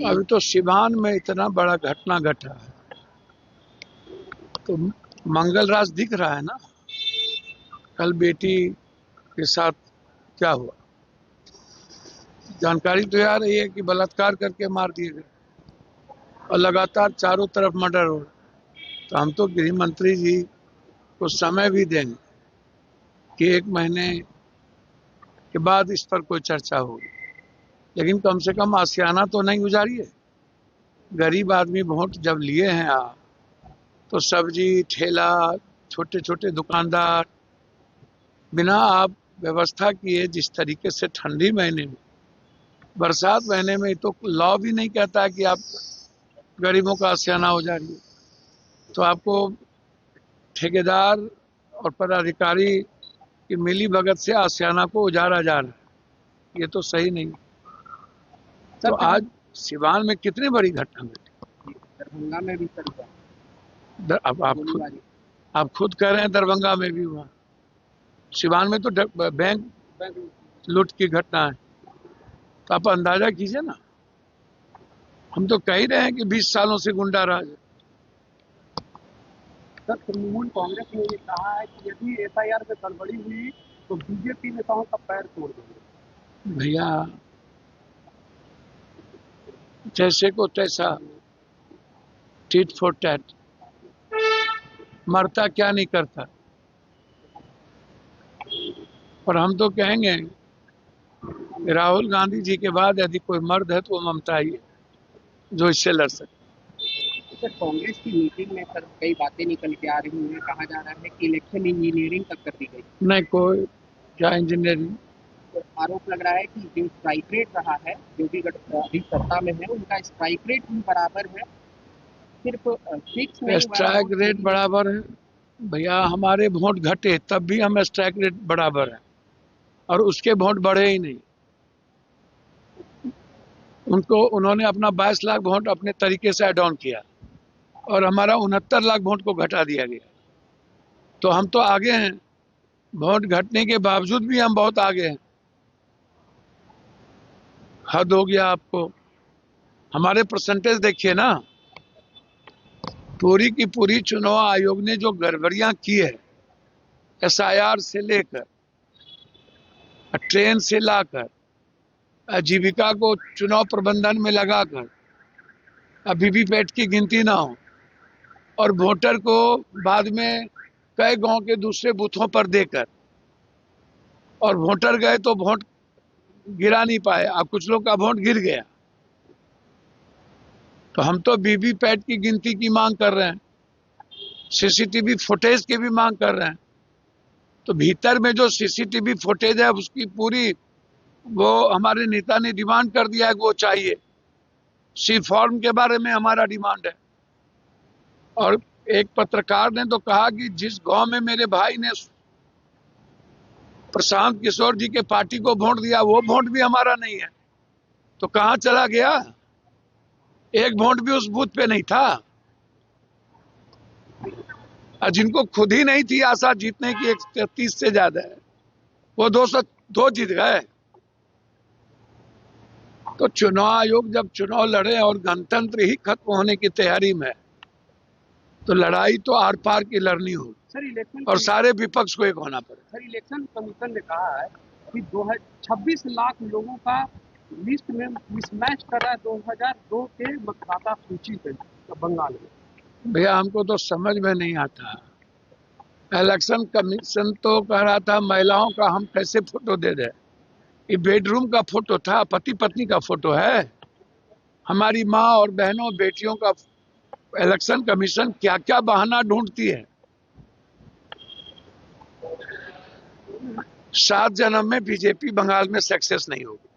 अभी तो सिवान में इतना बड़ा घटना घटा है, तो मंगलराज दिख रहा है ना। कल बेटी के साथ क्या हुआ, जानकारी तो आ रही है कि बलात्कार करके मार दिए गए और लगातार चारों तरफ मर्डर हो रहा। तो हम तो गृह मंत्री जी को समय भी देंगे कि 1 महीने के बाद इस पर कोई चर्चा होगी, लेकिन कम से कम आशियाना तो नहीं गुजारिए। गरीब आदमी वोट जब लिए हैं आप, तो सब्जी ठेला, छोटे छोटे दुकानदार, बिना आप व्यवस्था किए जिस तरीके से ठंडी महीने में, बरसात महीने में, तो लॉ भी नहीं कहता कि आप गरीबों का आशियाना उजाड़िए। तो आपको ठेकेदार और पदाधिकारी की मिली भगत से आशियाना को उजाड़ा जा रहा है, ये तो सही नहीं। तो आज सिवान में कितनी बड़ी घटना घटी, दरभंगा में भी अब आप खुद कह रहे हैं दरभंगा में भी हुआ, सिवान में तो बैंक लूट की घटना है। तो आप अंदाजा कीजिए ना। हम तो कह ही रहे हैं कि 20 सालों से गुंडा राज है। सर, तृणमूल कांग्रेस ने ये कहा है कि यदि एफआईआर में गड़बड़ी हुई तो बीजेपी नेताओं का पैर तोड़ देंगे। भैया, जैसे को तैसा, टिट फॉर टैट, मरता क्या नहीं करता। और हम तो कहेंगे राहुल गांधी जी के बाद यदि कोई मर्द है तो वो ममता ही है जो इससे लड़ सकते। सर, कांग्रेस की मीटिंग में सर कई बातें निकल के आ रही हैं। कहा जा रहा है कि इलेक्शन इंजीनियरिंग तक कर दी गई। नहीं, कोई क्या इंजीनियरिंग। तो आरोप लग रहा है कि जो स्ट्राइक रेट रहा है, जो भी अभी सत्ता में है, उनका स्ट्राइक रेट भी बराबर है, सिर्फ फिक्स नहीं। स्ट्राइक रेट बराबर है भैया, हमारे वोट घटे तब भी हम स्ट्राइक रेट बराबर है, और उसके वोट बढ़े ही नहीं। उन्होंने अपना 22 लाख वोट अपने तरीके से ऐड ऑन किया और हमारा 69 लाख वोट को घटा दिया गया। तो हम तो आगे हैं, वोट घटने के बावजूद भी हम बहुत आगे हैं। हद हो गया आपको। हमारे परसेंटेज देखिए ना, पूरी की पूरी चुनाव आयोग ने जो गड़बड़ियां की है, एसआईआर से लेकर ट्रेन से लाकर जीविका को चुनाव प्रबंधन में लगाकर, वीवीपैट की गिनती ना हो और वोटर को बाद में कई गांव के दूसरे बूथों पर देकर, और वोटर गए तो वोट गिरा नहीं पाए, अब कुछ लोग का वोट गिर गया। तो हम तो वीवीपैट की गिनती की मांग कर रहे हैं, सीसीटीवी फुटेज की भी मांग कर रहे हैं। तो भीतर में जो सीसीटीवी फुटेज है उसकी पूरी, वो हमारे नेता ने डिमांड कर दिया है कि वो चाहिए। सी फॉर्म के बारे में हमारा डिमांड है। और एक पत्रकार ने तो कहा कि जिस गांव में मेरे भाई ने प्रशांत किशोर जी के पार्टी को वोट दिया, वो वोट भी हमारा नहीं है। तो कहां चला गया? एक वोट भी उस बूथ पे नहीं था। और जिनको खुद ही नहीं थी आशा जीतने की 130 से ज्यादा है, वो 202 जीत गए। तो चुनाव आयोग जब चुनाव लड़े और गणतंत्र ही खत्म होने की तैयारी में, तो लड़ाई तो आर पार की लड़नी होगी सर। इलेक्शन और सारे विपक्ष को एक होना पड़े। सर, इलेक्शन कमीशन ने कहा है कि 26 लाख लोगों का लिस्ट में मिसमैच कर रहा है 2002 के मतदाता सूची से बंगाल में। भैया, हमको तो समझ में नहीं आता। इलेक्शन कमीशन तो कह रहा था महिलाओं का हम कैसे फोटो दे दें। ये बेडरूम का फोटो था, पति पत्नी का फोटो है। हमारी माँ और बहनों बेटियों का इलेक्शन कमीशन क्या क्या बहाना ढूंढती है। 7 जन्म में बीजेपी बंगाल में सक्सेस नहीं होगी।